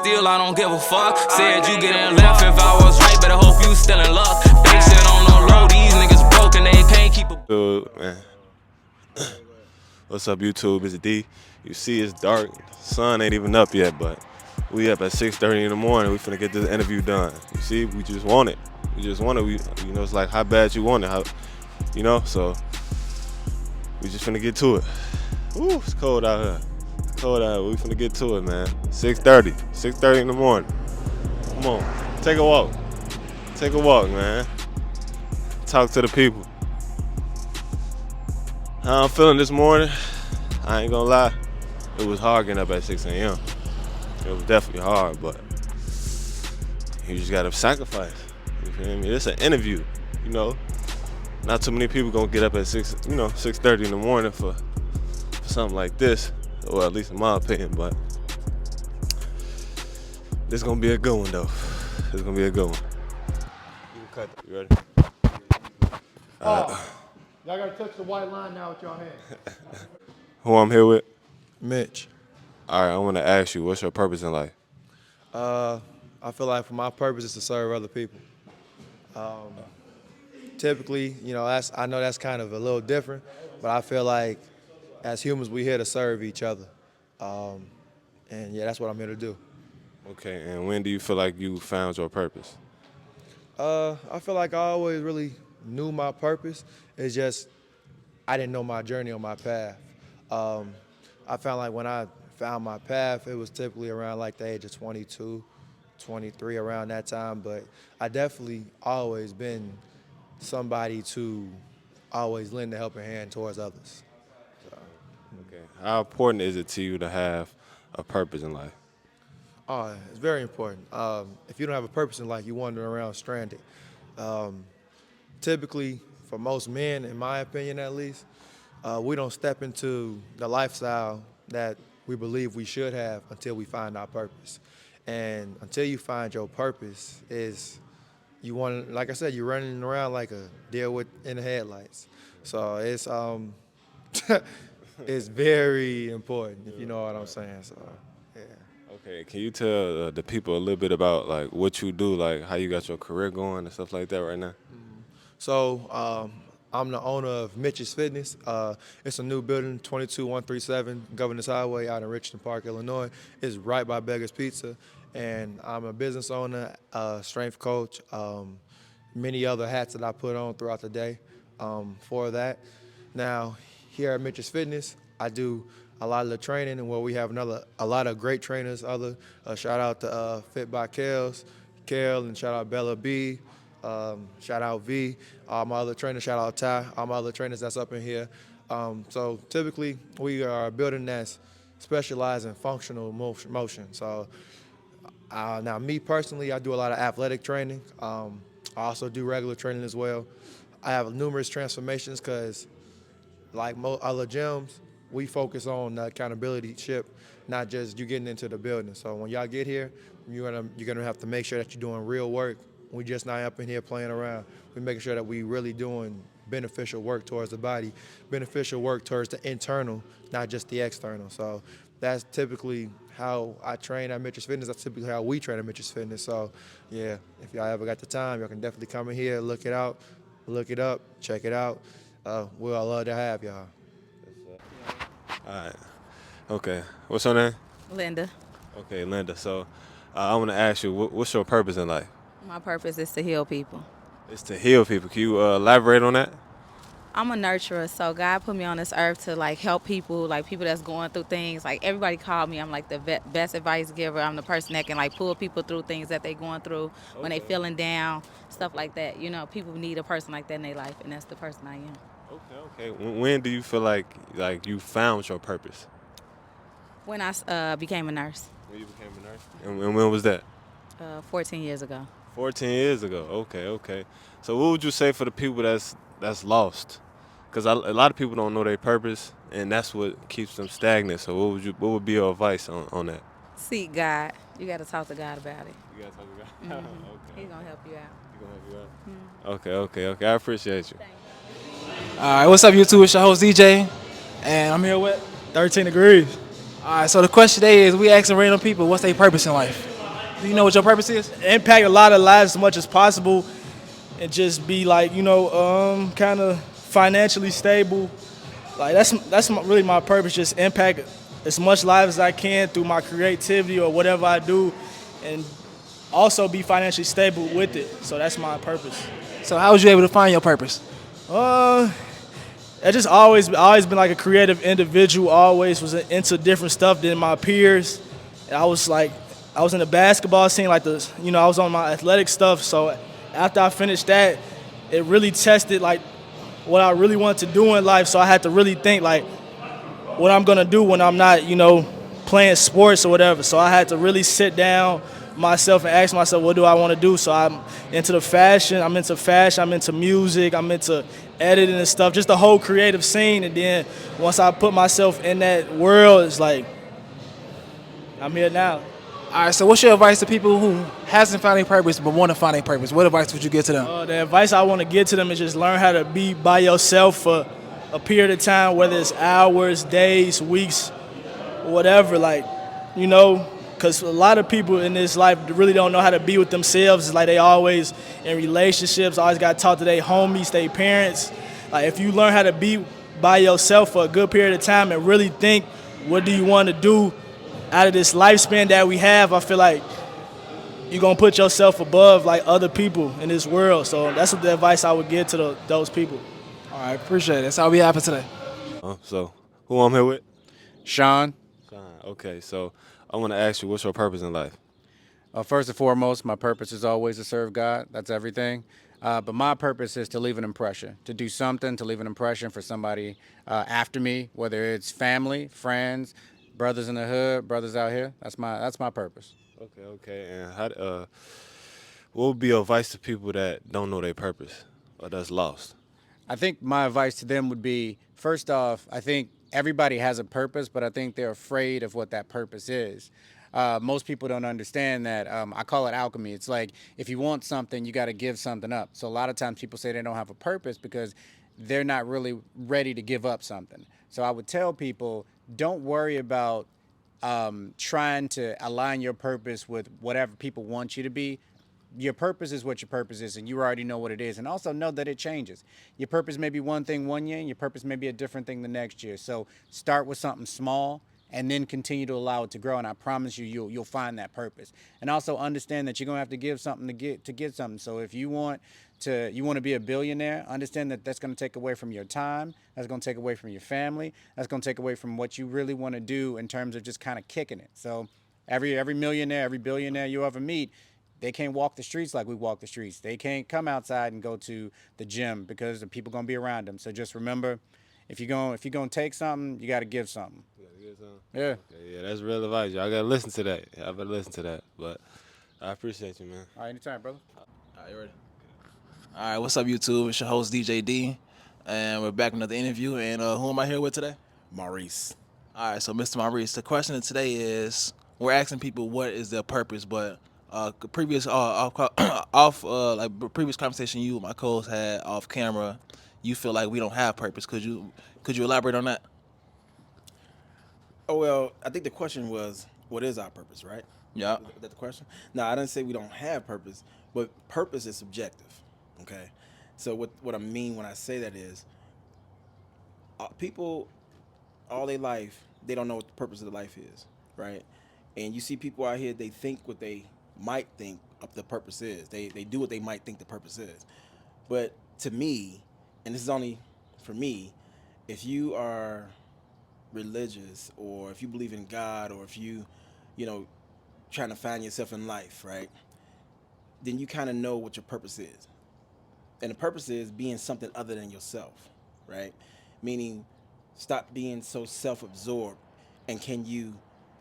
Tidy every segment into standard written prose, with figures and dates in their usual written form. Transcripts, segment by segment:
still I don't give a fuck. Said you getting left if I was right, but I hope you still in luck. Big shit on the low, these niggas broke and they can't keep a. Dude, man. What's up, YouTube? It's D. You see, it's dark. Sun ain't even up yet, but we up at 6:30 in the morning. We finna get this interview done. You see, we just want it. We just want it. It's like how bad you want it. So we just finna get to it. Ooh, it's cold out here. It's cold out here. We finna get to it, man. 6:30 in the morning. Come on, take a walk. Take a walk, man. Talk to the people. How I'm feeling this morning, I ain't gonna lie, it was hard getting up at 6 a.m. It was definitely hard, but you just gotta sacrifice. You feel me? It's an interview, Not too many people gonna get up at 6:30 in the morning for something like this, or at least in my opinion, but this gonna be a good one though. This gonna be a good one. You ready? Y'all gotta touch the white line now with your hand. Who I'm here with? Mitch. All right, I want to ask you, what's your purpose in life? I feel like for my purpose is to serve other people. Typically, I know that's kind of a little different, but I feel like as humans, we're here to serve each other. And yeah, that's what I'm here to do. Okay, and when do you feel like you found your purpose? I feel like I always really knew my purpose. It's just I didn't know my journey on my path. I found like when I found my path, it was typically around like the age of 22, 23, around that time. But I definitely always been somebody to always lend a helping hand towards others. So. Okay, how important is it to you to have a purpose in life? Oh, it's very important. If you don't have a purpose in life, you're wandering around stranded. Typically, for most men, in my opinion at least, we don't step into the lifestyle that we believe we should have until we find our purpose. And until you find your purpose, like I said, you're running around like a deer in the headlights. So it's it's very important, if you know what I'm saying. So yeah. Okay, can you tell the people a little bit about like what you do, like how you got your career going and stuff like that right now? So I'm the owner of Mitch's Fitness. It's a new building, 22137 Governors Highway out in Richmond Park, Illinois. It's right by Beggar's Pizza. And I'm a business owner, strength coach, many other hats that I put on throughout the day for that. Now, here at Mitch's Fitness, I do a lot of the training, and where we have a lot of great trainers. Shout out to Fit by Kale, and shout out Bella B. Shout out V, all my other trainers, shout out Ty, all my other trainers that's up in here. So typically we are a building that's specialized in functional motion. So now me personally, I do a lot of athletic training. I also do regular training as well. I have numerous transformations because like most other gyms, we focus on the accountability ship, not just you getting into the building. So when y'all get here, you're gonna have to make sure that you're doing real work. We just not up in here playing around. We're making sure that we really doing beneficial work towards the body, beneficial work towards the internal, not just the external. So that's typically how I train at Mitch's Fitness. That's typically how we train at Mitch's Fitness. So yeah, if y'all ever got the time, y'all can definitely come in here, look it out, look it up, check it out. We'll love to have y'all. All right. Okay. What's your name? Linda. Okay, Linda. So I want to ask you, what's your purpose in life? My purpose is to heal people. It's to heal people. Can you elaborate on that? I'm a nurturer, so God put me on this earth to like help people, like people that's going through things. Like everybody called me, I'm like the best advice giver. I'm the person that can like pull people through things that they going through when they feeling down, stuff like that. People need a person like that in their life, and that's the person I am. Okay. When do you feel like you found your purpose? When I became a nurse. When you became a nurse? And when was that? 14 years ago. 14 years ago. Okay. So what would you say for the people that's lost? Because a lot of people don't know their purpose, and that's what keeps them stagnant. So what would be your advice on that? Seek God. You got to talk to God about it. You got to talk to God? Mm-hmm. Okay. He's going to help you out. He's going to help you out? Mm-hmm. Okay. I appreciate you. All right, what's up, YouTube? It's your host, DJ, and I'm here with 13 Degrees. All right, so the question today is we asking random people what's their purpose in life. Do you know what your purpose is? Impact a lot of lives as much as possible, and just be like, kind of financially stable. Like really my purpose. Just impact as much lives as I can through my creativity or whatever I do, and also be financially stable with it. So that's my purpose. So how was you able to find your purpose? I just always been like a creative individual. Always was into different stuff than my peers. And I was in the basketball scene, I was on my athletic stuff. So after I finished that, it really tested like what I really wanted to do in life. So I had to really think like what I'm gonna do when I'm not, playing sports or whatever. So I had to really sit down myself and ask myself, what do I want to do? So I'm into fashion, I'm into music, I'm into editing and stuff, just the whole creative scene. And then once I put myself in that world, it's like, I'm here now. All right, so what's your advice to people who hasn't found a purpose but want to find a purpose? What advice would you give to them? The advice I want to give to them is just learn how to be by yourself for a period of time, whether it's hours, days, weeks, whatever, because a lot of people in this life really don't know how to be with themselves. It's like they always in relationships, always got taught to their homies, their parents. Like if you learn how to be by yourself for a good period of time and really think, what do you want to do out of this lifespan that we have, I feel like you're going to put yourself above like other people in this world. So that's what the advice I would give to those people. All right, appreciate it. That's all we have for today. So who I'm here with? Sean, Okay, so I want to ask you, what's your purpose in life? first and foremost, my purpose is always to serve God. That's everything. But my purpose is to leave an impression, to do something, to leave an impression for somebody after me, whether it's family, friends, brothers in the hood, brothers out here. That's my purpose. Okay. And what would be your advice to people that don't know their purpose or that's lost? I think my advice to them would be, first off, I think everybody has a purpose, but I think they're afraid of what that purpose is. Most people don't understand that. I call it alchemy. It's like if you want something, you got to give something up. So a lot of times people say they don't have a purpose because they're not really ready to give up something. So I would tell people, don't worry about trying to align your purpose with whatever people want you to be. Your purpose is what your purpose is, and you already know what it is. And also know that it changes. Your purpose may be one thing one year, and your purpose may be a different thing the next year. So start with something small, and then continue to allow it to grow. And I promise you, you'll find that purpose. And also understand that you're gonna have to give something to get something. So if you want to be a billionaire, understand that that's gonna take away from your time. That's gonna take away from your family. That's gonna take away from what you really want to do in terms of just kind of kicking it. So every millionaire, every billionaire you ever meet, they can't walk the streets like we walk the streets. They can't come outside and go to the gym because the people gonna be around them. So just remember, if you're gonna take something, you gotta give something. Yeah. Okay, yeah, that's real advice. Y'all gotta listen to that. I better listen to that. But I appreciate you, man. All right, anytime, brother. All right, you ready? All right, what's up, YouTube? It's your host, DJ D, and we're back with another interview. And who am I here with today? Maurice. All right, so Mr. Maurice, the question of today is, we're asking people what is their purpose, but previous previous conversation you and my co-host had off camera, you feel like we don't have purpose. Could you elaborate on that? Oh, well, I think the question was, what is our purpose, right? Yeah. Is that the question? No, I didn't say we don't have purpose, but purpose is subjective, okay? So what I mean when I say that is, people, all their life, they don't know what the purpose of their life is, right? And you see people out here, they think what they might think the purpose is. They do what they might think the purpose is. But to me, and this is only for me, if you are religious, or if you believe in God, or if you trying to find yourself in life, right, then you kind of know what your purpose is. And the purpose is being something other than yourself, right? Meaning, stop being so self-absorbed, and can you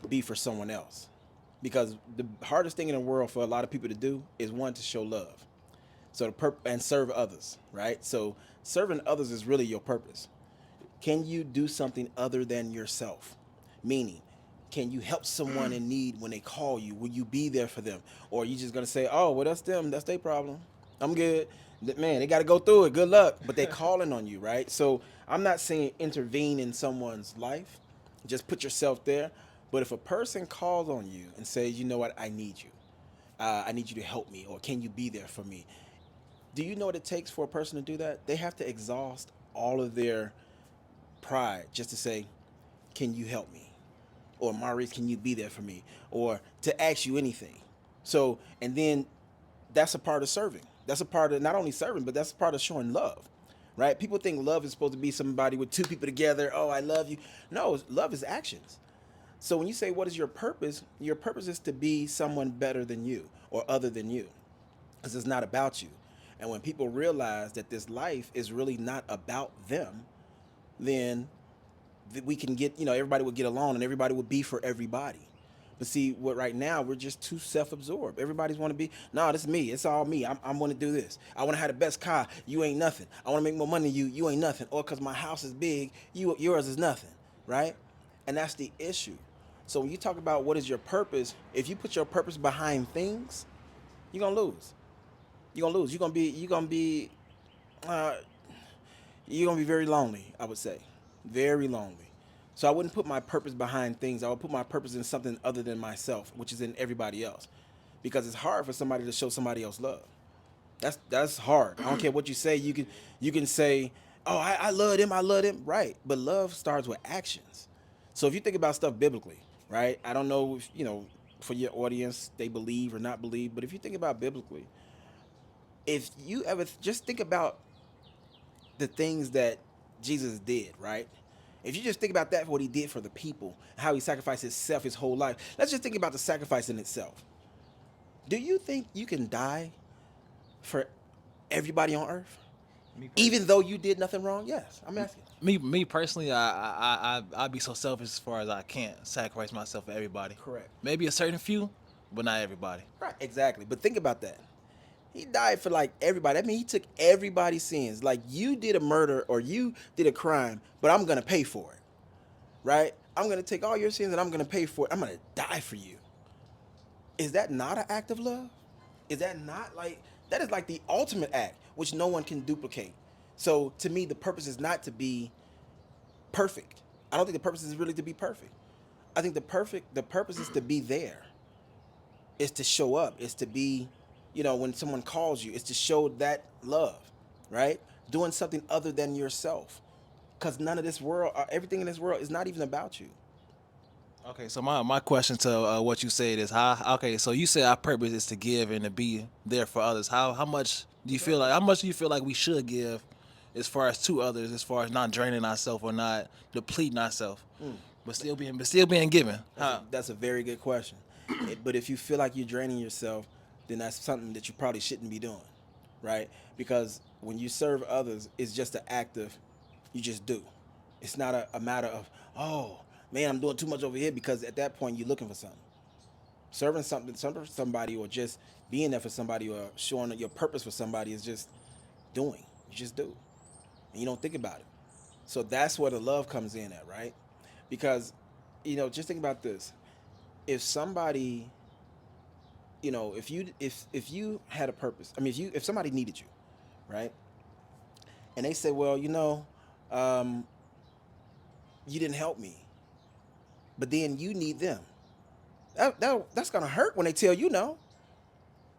be for someone else? Because the hardest thing in the world for a lot of people to do is, one, to show love, so and serve others, right? So serving others is really your purpose. Can you do something other than yourself? Meaning, can you help someone in need when they call you? Will you be there for them? Or are you just going to say, oh, well, that's them. That's their problem. I'm good. Man, they got to go through it. Good luck. But they're calling on you, right? So I'm not saying intervene in someone's life. Just put yourself there. But if a person calls on you and says, you know what, I need you. I need you to help me, or can you be there for me? Do you know what it takes for a person to do that? They have to exhaust all of their pride just to say, can you help me? Or Maurice, can you be there for me? Or to ask you anything. So, and then that's a part of serving. That's a part of not only serving, but that's a part of showing love, right? People think love is supposed to be somebody with two people together. Oh, I love you. No, love is actions. So when you say, what is your purpose is to be someone better than you or other than you, because it's not about you. And when people realize that this life is really not about them, then we can get, everybody would get along and everybody would be for everybody. But see, what right now, we're just too self-absorbed. Everybody's want to be, no, this is me. It's all me. I'm going to do this. I want to have the best car. You ain't nothing. I want to make more money than you. You ain't nothing. Or because my house is big, yours is nothing, right? And that's the issue. So when you talk about what is your purpose, if you put your purpose behind things, you're going to lose. You're going to lose. You're going to be very lonely, I would say. Very lonely. So I wouldn't put my purpose behind things. I would put my purpose in something other than myself, which is in everybody else. Because it's hard for somebody to show somebody else love. That's hard. I don't care what you say. You can say, oh, I love them. Right. But love starts with actions. So if you think about stuff biblically, right? I don't know if, for your audience, they believe or not believe. But if you think about biblically, if you ever just think about the things that Jesus did, right? If you just think about that, what he did for the people, how he sacrificed himself his whole life. Let's just think about the sacrifice in itself. Do you think you can die for everybody on earth? Even though you did nothing wrong? Yes, I'm asking. Me personally, I'd be so selfish as far as I can't sacrifice myself for everybody. Correct. Maybe a certain few, but not everybody. Right, exactly. But think about that. He died for like everybody. I mean, he took everybody's sins. Like, you did a murder or you did a crime, but I'm going to pay for it. Right? I'm going to take all your sins and I'm going to pay for it. I'm going to die for you. Is that not an act of love? Is that not that is like the ultimate act, which no one can duplicate. So to me, the purpose is not to be perfect. I don't think the purpose is really to be perfect. I think the purpose is to be there. It's to show up. It's to be, when someone calls you, it's to show that love, right? Doing something other than yourself. Because none of this world, everything in this world is not even about you. Okay, so my question to what you said is so you said our purpose is to give and to be there for others. How much do you feel like we should give as far as to others, as far as not draining ourselves or not depleting ourselves, but still being given? That's a very good question. But if you feel like you're draining yourself, then that's something that you probably shouldn't be doing, right? Because when you serve others, it's just an act of, you just do. It's not a matter of, oh, man, I'm doing too much over here, because at that point, you're looking for something. Serving somebody or just being there for somebody or showing your purpose for somebody is just doing. You just do. And you don't think about it. So that's where the love comes in at, right? Because, just think about this. If somebody, if you had a purpose, I mean, if somebody needed you, right? And they said, well, you didn't help me, but then you need them. That's gonna hurt when they tell you no.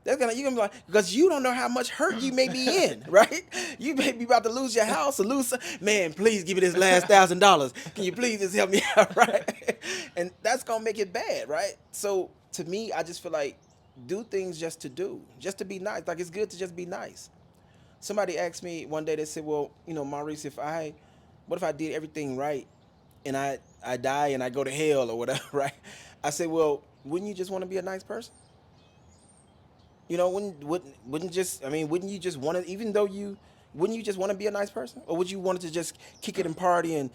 You're gonna be like, because you don't know how much hurt you may be in, right? You may be about to lose your house or man, please give me this last $1,000. Can you please just help me out, right? And that's gonna make it bad, right? So to me, I just feel like do things just to be nice. Like, it's good to just be nice. Somebody asked me one day, they said, well, Maurice, what if I did everything right and I die and I go to hell or whatever, right? I said, well, wouldn't you just want to be a nice person? Wouldn't you just want to, wouldn't you just want to be a nice person? Or would you want to just kick it and party and,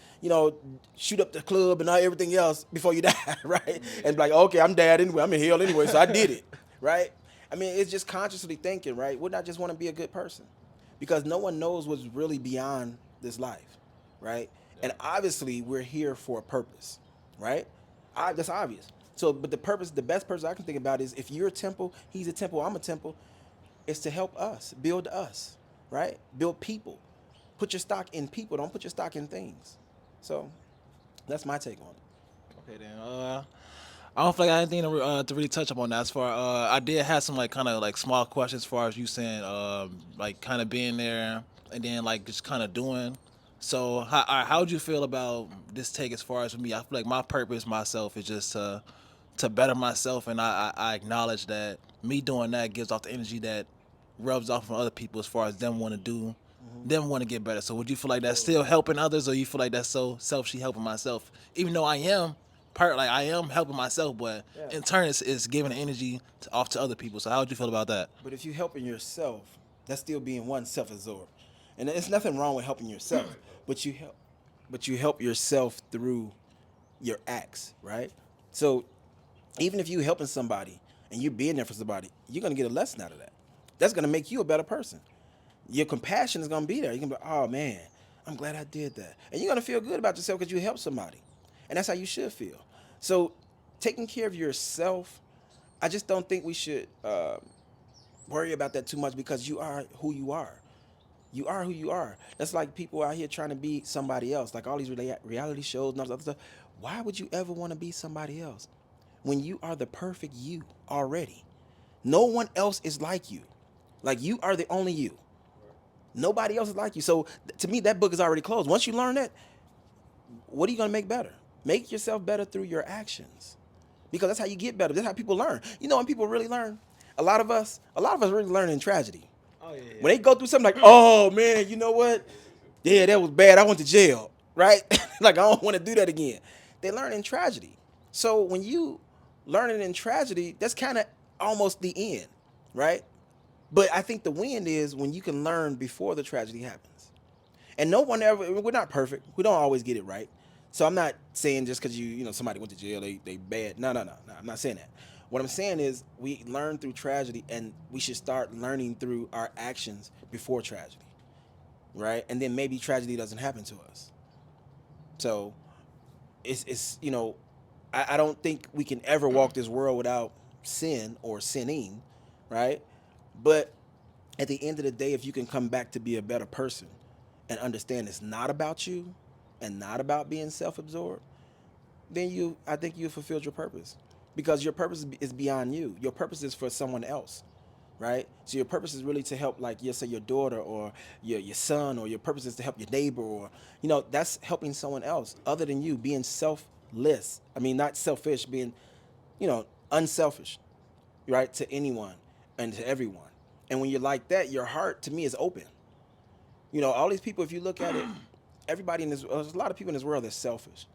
shoot up the club and everything else before you die, right? And be like, okay, I'm dead anyway, I'm in hell anyway, so I did it, right? I mean, it's just consciously thinking, right? Wouldn't I just want to be a good person? Because no one knows what's really beyond this life, right? And obviously, we're here for a purpose, right? That's obvious. So, but the best person I can think about is, if you're a temple, he's a temple, I'm a temple, it's to help us, build us, right? Build people. Put your stock in people, don't put your stock in things. So, that's my take on it. Okay, then. I don't feel like I had anything to really touch upon that. As far I did have some like kind of like small questions as far as you saying like kind of being there and then like just kind of doing. So how would you feel about this take as far as for me? I feel like my purpose myself is just to better myself, and I acknowledge that me doing that gives off the energy that rubs off on other people as far as them want to do, them want to get better. So would you feel like that's still helping others, or you feel like that's so selfishly helping myself? Even though I am I am helping myself, but in turn it's giving energy off to other people. So how would you feel about that? But if you helping yourself, that's still being one self-absorbed, and there's nothing wrong with helping yourself. But you help yourself through your acts, right? So even if you helping somebody and you're being there for somebody, you're gonna get a lesson out of that. That's gonna make you a better person. Your compassion is gonna be there. You're gonna be, oh man, I'm glad I did that, and you're gonna feel good about yourself because you helped somebody, and that's how you should feel. So taking care of yourself, I just don't think we should worry about that too much, because you are who you are. You are who you are. That's like people out here trying to be somebody else, like all these reality shows and all this other stuff. Why would you ever want to be somebody else when you are the perfect you already? No one else is like you. Like, you are the only you. Nobody else is like you. So to me, that book is already closed. Once you learn that, what are you going to make better? Make yourself better through your actions, because that's how you get better. That's how people learn. You know, when people really learn, a lot of us really learn in tragedy. Oh, yeah. When they go through something like, oh man, you know what? Yeah, that was bad. I went to jail, right? Like, I don't want to do that again. They learn in tragedy. So when you learn it in tragedy, that's kind of almost the end, right? But I think the win is when you can learn before the tragedy happens. And no one ever, we're not perfect. We don't always get it right. So I'm not saying just because somebody went to jail, they bad. No. I'm not saying that. What I'm saying is we learn through tragedy, and we should start learning through our actions before tragedy, right? And then maybe tragedy doesn't happen to us. So it's I don't think we can ever walk this world without sin or sinning, right? But at the end of the day, if you can come back to be a better person and understand it's not about you and not about being self-absorbed, then I think you fulfilled your purpose, because your purpose is beyond you. Your purpose is for someone else, right? So your purpose is really to help, like, say your daughter or your son, or your purpose is to help your neighbor, or, that's helping someone else other than you, being selfless. I mean, not selfish, being, unselfish, right? To anyone and to everyone. And when you're like that, your heart, to me, is open. All these people, if you look at it, everybody there's a lot of people in this world that's selfish.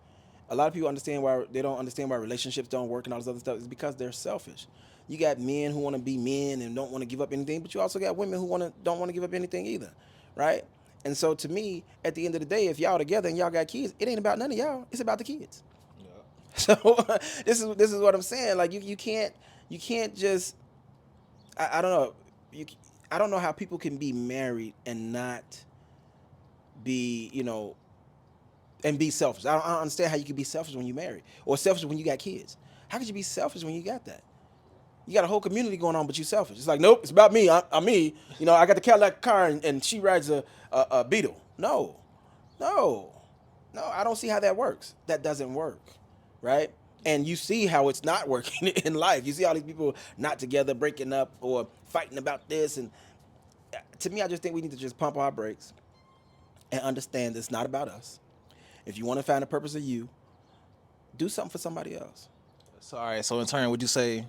A lot of people don't understand why relationships don't work and all this other stuff. It's because they're selfish. You got men who want to be men and don't want to give up anything, but you also got women who don't want to give up anything either, right? And so to me, at the end of the day, if y'all together and y'all got kids, it ain't about none of y'all. It's about the kids. Yeah. So this is what I'm saying. Like, you can't just, I don't know. I don't know how people can be married and not be, and be selfish. I don't understand how you can be selfish when you married, or selfish when you got kids. How could you be selfish when you got that? You got a whole community going on, but you selfish. It's like, nope, it's about me. I'm me. I got the Cadillac car, and she rides a Beetle. No, I don't see how that works. That doesn't work, right? And you see how it's not working in life. You see all these people not together, breaking up, or fighting about this. And to me, I just think we need to just pump our brakes and understand it's not about us. If you want to find the purpose of you, do something for somebody else. So, all right. So in turn, would you say,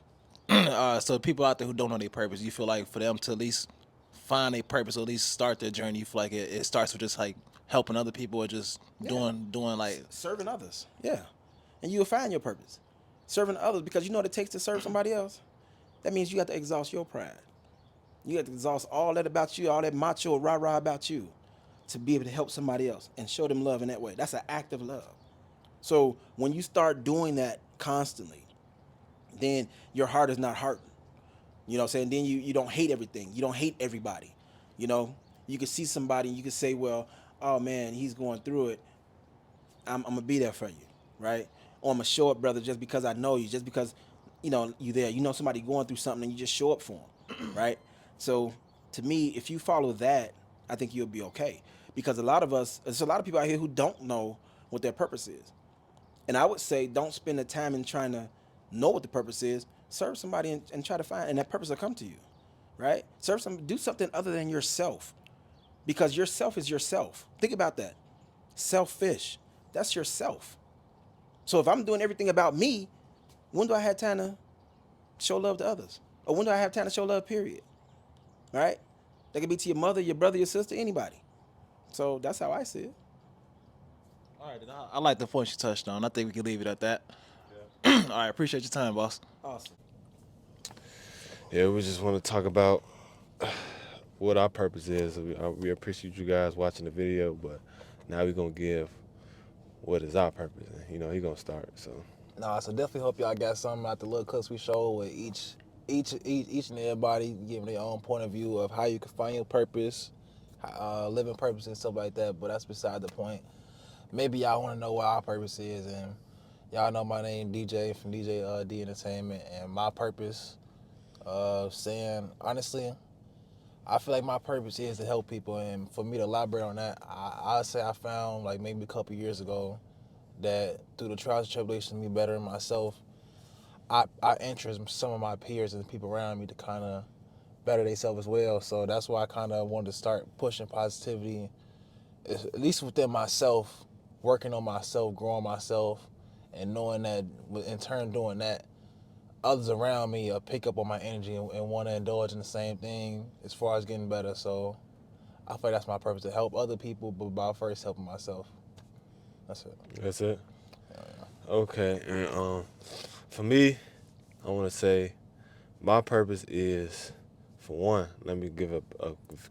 so people out there who don't know their purpose, you feel like for them to at least find a purpose, or at least start their journey, you feel like it starts with just like helping other people, or just doing like serving others. Yeah. And you'll find your purpose. Serving others, because you know what it takes to serve somebody else? That means you have to exhaust your pride. You have to exhaust all that about you, all that macho rah-rah about you, to be able to help somebody else and show them love in that way. That's an act of love. So when you start doing that constantly, then your heart is not hurting. You know what I'm saying? Then you don't hate everything. You don't hate everybody. You can see somebody and you can say, well, oh man, he's going through it. I'm going to be there for you, right? Or I'm going to show up, brother, just because I know you, just because, you there. Somebody going through something and you just show up for them, right? So to me, if you follow that, I think you'll be okay. Because there's a lot of people out here who don't know what their purpose is. And I would say, don't spend the time in trying to know what the purpose is, serve somebody and try to find, and that purpose will come to you, right? Do something other than yourself, because yourself is yourself. Think about that. Selfish, that's yourself. So if I'm doing everything about me, when do I have time to show love to others? Or when do I have time to show love, period? Right? That could be to your mother, your brother, your sister, anybody. So that's how I see it. All right, I like the points you touched on. I think we can leave it at that. Yeah. All right, appreciate your time, boss. Awesome. Yeah, we just want to talk about what our purpose is. We appreciate you guys watching the video, but now we're going to give what is our purpose. And, you know, he's going to start, so. Nah, so definitely hope y'all got something out the little clips we showed with each and everybody giving their own point of view of how you can find your purpose, living purpose and stuff like that, but that's beside the point. Maybe y'all want to know what our purpose is, and y'all know my name, DJ, from DJ D Entertainment, and my purpose, saying, honestly, I feel like my purpose is to help people, and for me to elaborate on that, I'd say I found, like maybe a couple years ago, that through the trials and tribulations of me bettering myself, I interest some of my peers and people around me to kind of better themselves as well. So that's why I kind of wanted to start pushing positivity, at least within myself, working on myself, growing myself, and knowing that in turn doing that, others around me pick up on my energy and want to indulge in the same thing as far as getting better. So I feel like that's my purpose, to help other people, but by first helping myself. That's it. That's it? Okay, and for me, I want to say my purpose is, for one, let me give a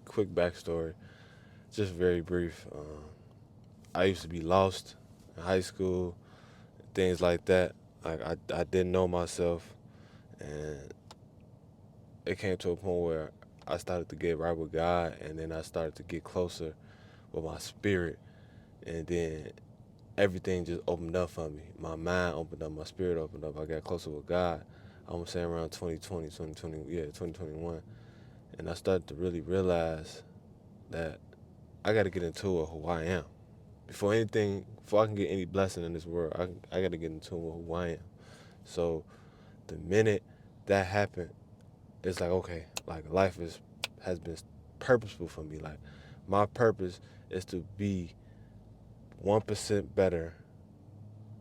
quick backstory, just very brief. I used to be lost in high school, things like that. Like I didn't know myself, and it came to a point where I started to get right with God, and then I started to get closer with my spirit, and then everything just opened up for me. My mind opened up, my spirit opened up. I got closer with God. I'm gonna say around 2021. And I started to really realize that I gotta get into it who I am. Before I can get any blessing in this world, I gotta get into who I am. So the minute that happened, it's like, okay, like life has been purposeful for me. Like my purpose is to be 1% better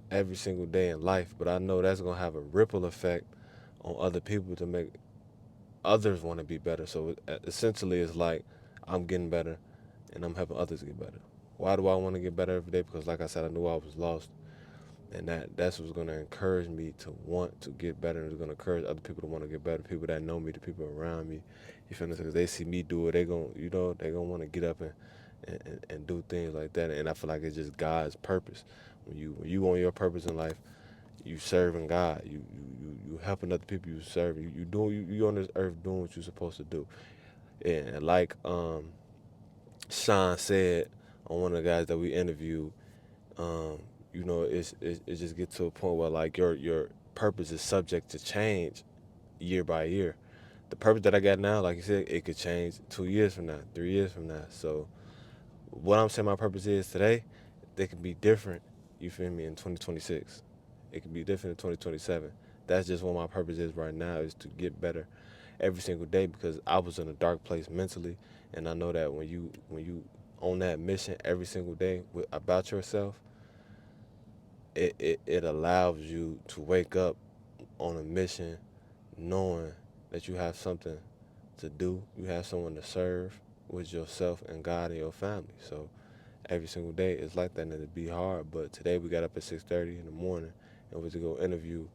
every single day in life, but I know that's gonna have a ripple effect on other people to make others want to be better. So essentially, it's like I'm getting better, and I'm helping others get better. Why do I want to get better every day? Because, like I said, I knew I was lost, and that's what's gonna encourage me to want to get better, and it's gonna encourage other people to want to get better. People that know me, the people around me, you feel me? Because they see me do it, they gonna want to get up and do things like that. And I feel like it's just God's purpose. When you on your purpose in life, you serving God, you helping other people, you serving, you on this earth doing what you're supposed to do. And like Sean said on one of the guys that we interviewed, you know, it just gets to a point where like your purpose is subject to change year by year. The purpose that I got now, like you said, it could change 2 years from now, 3 years from now. So what I'm saying my purpose is today, they can be different, you feel me, in 2026. It can be different in 2027. That's just what my purpose is right now, is to get better every single day, because I was in a dark place mentally, and I know that when you on that mission every single day about yourself, it allows you to wake up on a mission knowing that you have something to do, you have someone to serve with yourself and God and your family. So every single day it's like that, and it'd be hard. But today we got up at 6:30 in the morning and went to go interview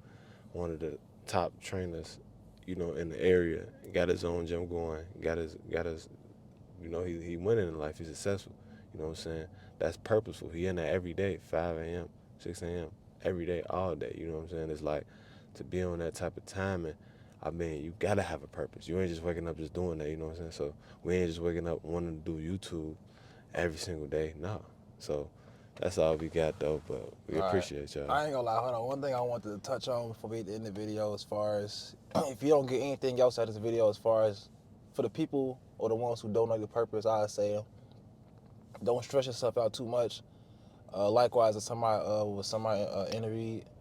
one of the top trainers, you know, in the area. Got his own gym going, got his you know, he winning in life, he's successful. You know what I'm saying? That's purposeful. He in there every day, 5 a.m., 6 a.m., every day, all day. You know what I'm saying? It's like, to be on that type of timing, I mean, you gotta have a purpose. You ain't just waking up just doing that, you know what I'm saying? So we ain't just waking up wanting to do YouTube every single day, no. So that's all we got though, but we appreciate y'all. I ain't gonna lie, hold on. One thing I wanted to touch on before we end the video, as far as, if you don't get anything else out of this video, as far as for the people or the ones who don't know your purpose, I say don't stress yourself out too much. Likewise, as somebody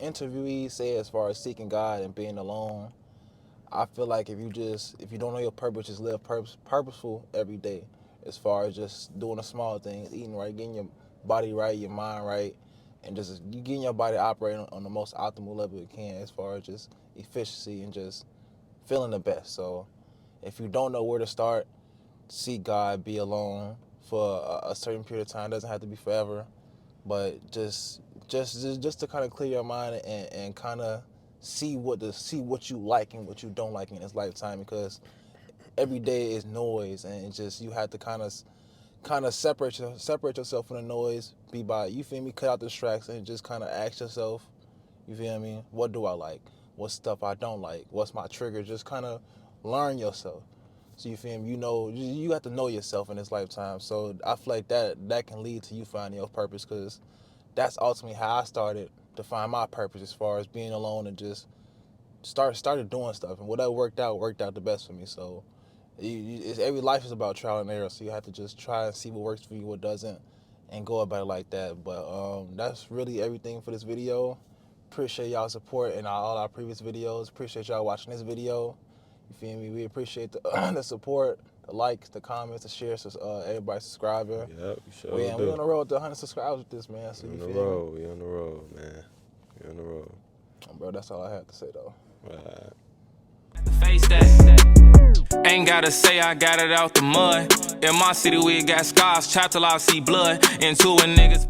interviewee said, as far as seeking God and being alone, I feel like if you don't know your purpose, just live purposeful every day. As far as just doing the small things, eating right, getting your body right, your mind right, and just you getting your body operating on the most optimal level it can, as far as just efficiency and just feeling the best. So, if you don't know where to start, seek God, be alone for a certain period of time. It doesn't have to be forever. But just to kind of clear your mind and kind of see what you like and what you don't like in this lifetime, because every day is noise, and just you have to kind of separate yourself from the noise. You feel me? Cut out the distractions and just kind of ask yourself, you feel me? What do I like? What stuff I don't like? What's my trigger? Just kind of learn yourself. So you feel me? You have to know yourself in this lifetime. So I feel like that can lead to you finding your purpose, because that's ultimately how I started to find my purpose, as far as being alone and just started doing stuff. And whatever worked out the best for me. So every life is about trial and error. So you have to just try and see what works for you, what doesn't, and go about it like that. But that's really everything for this video. Appreciate y'all's support in all our previous videos. Appreciate y'all watching this video. You feel me? We appreciate the support, the likes, the comments, the shares, everybody subscribing. Yep, we sure We do. on the road to 100 subscribers with this, man. So We you on the feel road. We on the road, man. We on the road. me? Bro, that's all I had to say, though. Right. Face that. Ain't gotta say I got it out the mud. In my city, we got scars. Chop till I see blood. Into a nigga's.